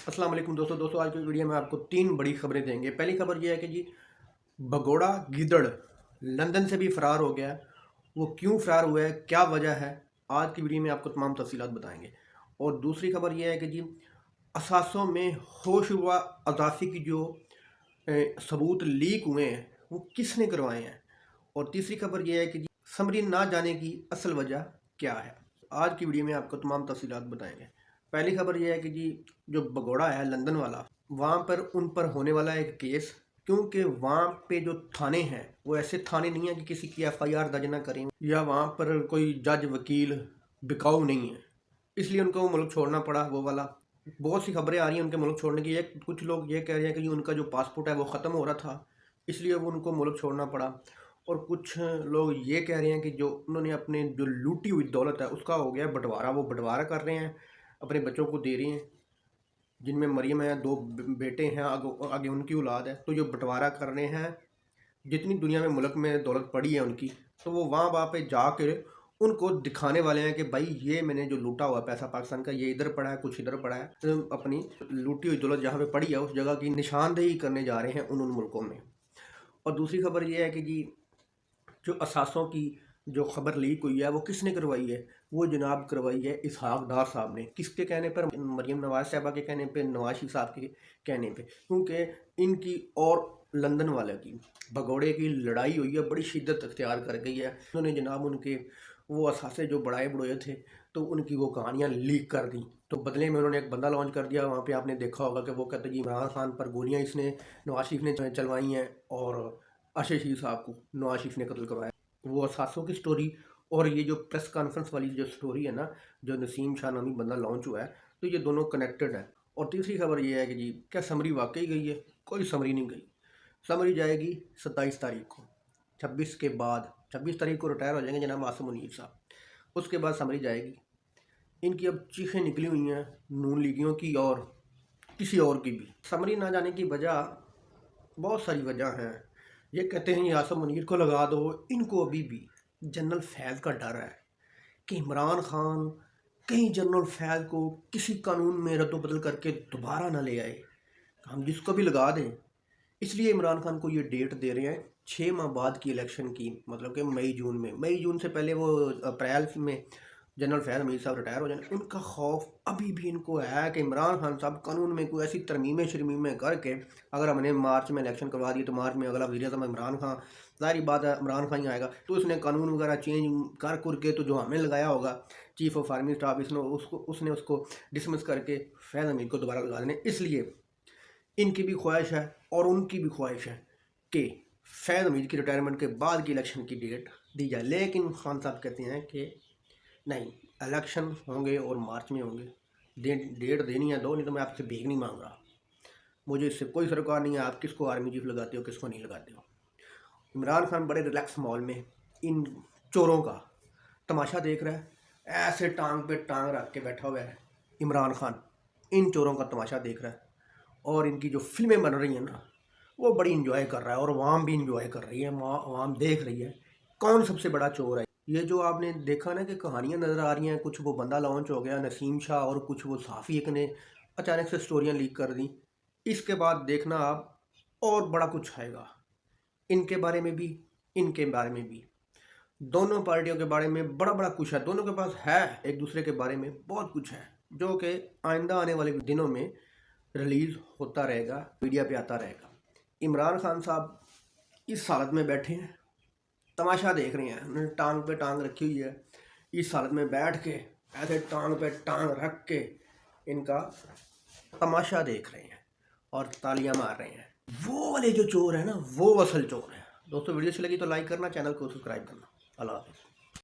अस्सलाम वालेकुम दोस्तों आज की वीडियो में आपको 3 बड़ी खबरें देंगे। पहली खबर ये है कि जी भगोड़ा गिदड़ लंदन से भी फ़रार हो गया है। वो क्यों फ़रार हुआ है, क्या वजह है, आज की वीडियो में आपको तमाम तफ़सीलात बताएंगे। और दूसरी खबर ये है कि जी असासों में होश व अज़ाफ़ी की जो सबूत लीक हुए हैं वो किसने करवाए हैं। और तीसरी खबर ये है कि जी समरी ना जाने की असल वजह क्या है। आज की वीडियो में आपको तमाम तफ़सीलात बताएंगे। पहली खबर यह है कि जी जो भगोड़ा है लंदन वाला, वहाँ पर उन पर होने वाला एक केस, क्योंकि वहाँ पे जो थाने हैं वो ऐसे थाने नहीं हैं कि किसी की एफआईआर दर्ज ना करें, या वहाँ पर कोई जज वकील बिकाऊ नहीं है, इसलिए उनको वो मुल्क छोड़ना पड़ा वो वाला। बहुत सी खबरें आ रही हैं उनके मुल्क छोड़ने की। एक कुछ लोग ये कह रहे हैं कि उनका जो पासपोर्ट है वो ख़त्म हो रहा था, इसलिए वो उनको मुल्क छोड़ना पड़ा। और कुछ लोग ये कह रहे हैं कि जो उन्होंने अपने जो लूटी हुई दौलत है उसका हो गया बंटवारा, वो बंटवारा कर रहे हैं, अपने बच्चों को दे रहे हैं, जिनमें मरियम है, 2 बेटे हैं, आगे उनकी औलाद है। तो जो बंटवारा कर रहे हैं, जितनी दुनिया में मुल्क में दौलत पड़ी है उनकी, तो वो वहाँ पे जाकर उनको दिखाने वाले हैं कि भाई ये मैंने जो लूटा हुआ पैसा पाकिस्तान का, ये इधर पड़ा है, कुछ इधर पड़ा है। तो अपनी लूटी हुई दौलत जहाँ पे पड़ी है उस जगह की निशानदेही करने जा रहे हैं उन मुल्कों में। और दूसरी खबर ये है कि जी जो असासों की जो खबर लीक हुई है वो किसने करवाई है, वो जनाब करवाई है इसहाक डार साहब ने। किसके कहने पर? मरियम नवाज साहबा के कहने पे, नवाज शरीफ साहब के कहने पे। क्योंकि इनकी और लंदन वाले की भगोड़े की लड़ाई हुई है, बड़ी शिद्दत अख्तियार कर गई है। उन्होंने जनाब उनके वो असासे जो बढ़ाए बढ़ोए थे तो उनकी वो कहानियाँ लीक कर दी। तो बदले में उन्होंने एक बंदा लॉन्च कर दिया। वहाँ पे आपने देखा होगा कि वो कहते जी इमरान खान पर गोलियाँ इसने नवाज शरीफ ने चलवाई हैं और अर्शद शरीफ साहब को नवाज शरीफ ने कत्ल करवाया। वो असासों की स्टोरी और ये जो प्रेस कॉन्फ्रेंस वाली जो स्टोरी है ना, जो नसीम शाह नामी बंदा लॉन्च हुआ है, तो ये दोनों कनेक्टेड है। और तीसरी खबर ये है कि जी क्या समरी वाकई गई है? कोई समरी नहीं गई। समरी जाएगी 27 तारीख को, 26 के बाद। 26 तारीख को रिटायर हो जाएंगे जनाब आसिम मुनीर साहब, उसके बाद समरी जाएगी। इनकी अब चीखें निकली हुई हैं नून लीगियों की और किसी और की भी। समरी ना जाने की वजह बहुत सारी वजह हैं। ये कहते हैं ये आसिम मुनीर को लगा दो। इनको अभी भी जनरल फैज़ का डर है कि इमरान खान कहीं जनरल फैज़ को किसी कानून में रद्द-बदल करके दोबारा ना ले आए, हम जिसको भी लगा दें। इसलिए इमरान खान को ये डेट दे रहे हैं 6 माह बाद की इलेक्शन की, मतलब कि मई जून में। मई जून से पहले वो अप्रैल में जनरल फैज़ हमीद साहब रिटायर हो जाए। उनका खौफ अभी भी इनको है कि इमरान खान साहब कानून में कोई ऐसी तरमीमें शर्मीमें करके, अगर हमने मार्च में इलेक्शन करवा दिए तो मार्च में अगला वज़ीर-ए-आज़म इमरान खान, ज़ाहिर बात है इमरान खान ही आएगा, तो उसने कानून वगैरह चेंज कर के तो जो हमें लगाया होगा चीफ ऑफ आर्मी स्टाफ, उसने उसको डिसमिस करके फैज़ हमीद को दोबारा लगा देने। इसलिए इनकी भी ख्वाहिश है और उनकी भी ख्वाहिश है कि फैज़ हमीद की रिटायरमेंट के बाद की इलेक्शन की डेट दी जाए। लेकिन खान साहब कहते हैं कि नहीं, इलेक्शन होंगे और मार्च में होंगे, डेट देनी है दो, नहीं तो मैं आपसे भीख नहीं मांग रहा, मुझे इससे कोई सरोकार नहीं है आप किसको आर्मी चीफ लगाते हो किसको नहीं लगाते हो। इमरान खान बड़े रिलैक्स माहौल में इन चोरों का तमाशा देख रहा है, ऐसे टांग पे टांग रख के बैठा हुआ है इमरान खान, इन चोरों का तमाशा देख रहा है। और इनकी जो फिल्में बन रही हैं ना, वो बड़ी इंजॉय कर रहा है और अवाम भी इंजॉय कर रही है, अवाम देख रही है कौन सबसे बड़ा चोर है। ये जो आपने देखा ना कि कहानियाँ नज़र आ रही हैं, कुछ वो बंदा लॉन्च हो गया नसीम शाह और कुछ वो सहाफ़ी एक ने अचानक से स्टोरियाँ लीक कर दी, इसके बाद देखना आप और बड़ा कुछ आएगा इनके बारे में भी, इनके बारे में भी। दोनों पार्टियों के बारे में बड़ा बड़ा कुछ है, दोनों के पास है एक दूसरे के बारे में बहुत कुछ है, जो कि आइंदा आने वाले दिनों में रिलीज़ होता रहेगा, मीडिया पे आता रहेगा। इमरान खान साहब इस हालत में बैठे हैं, तमाशा देख रहे हैं, उन्होंने टांग पे टांग रखी हुई है, इस हालत में बैठ के ऐसे टांग पे टांग रख के इनका तमाशा देख रहे हैं और तालियां मार रहे हैं। वो वाले जो चोर है ना, वो असल चोर है। दोस्तों वीडियो अच्छी लगी तो लाइक करना, चैनल को सब्सक्राइब करना। अल्लाह हाफ़िज़।